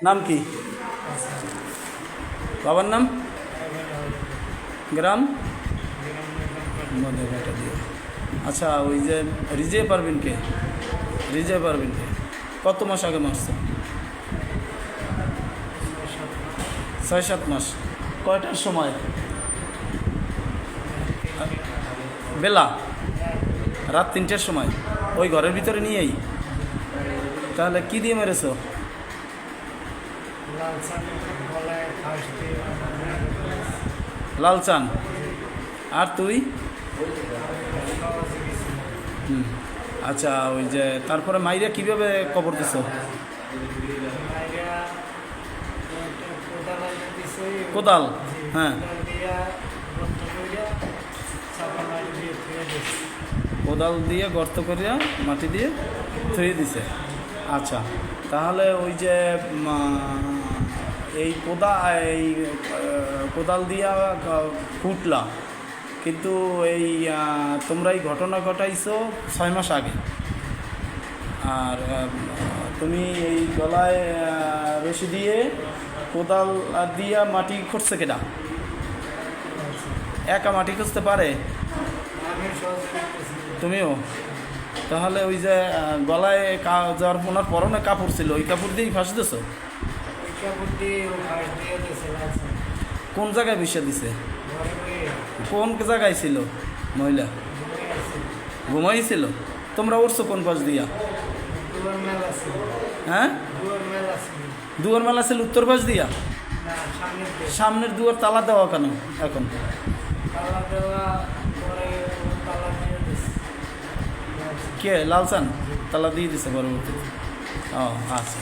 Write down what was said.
নাম কি? বাবার নাম? গ্রাম? আচ্ছা, ওই যে রিজে পারভিনকে, রিজে পারভিনকে কত মাস আগে মারছো? 6-7 মাস। কয়টার সময়? বেলা রাত 3টার সময় ওই ঘরের ভিতরে নিয়েই? তাহলে কি দিয়ে মেরেছো? লাল চান। আর তুই? আচ্ছা, ওই যে তারপরে মাইরা কিভাবে কবর দিছো? কোদাল? হ্যাঁ, কোদাল দিয়ে গর্ত করিয়া মাটি দিয়ে থুয়ে দিছে। আচ্ছা, তাহলে ওই যে এই কোদাল দিয়া ফুটলা, কিন্তু এই তোমরা এই ঘটনা ঘটাইছো 6 মাস আগে। আর তুমি এই গলায় রশি দিয়ে কোদাল দিয়া মাটি খুঁড়ছে কেডা? একা মাটি খুঁজতে পারে? তুমিও? তাহলে ওই যে গলায় যাওয়ার ওনার পরনে কাপড় ছিল, ওই কাপড় দিয়েই ফাঁস দিছো? কোন জায়গায় বিষে দিছে? কোন জায়গায় ছিল মহিলা? ঘুমাইছিল? তোমরা উঠছো কোন পাশ দিয়া? হ্যাঁ, দুয়ার মেলা ছিল উত্তর পাশ দিয়া। সামনের দুয়ার তালা দেওয়া কেন এখন? কে? লালচান তালা দিয়ে দিছে পরবর্তীতে? ও আচ্ছা।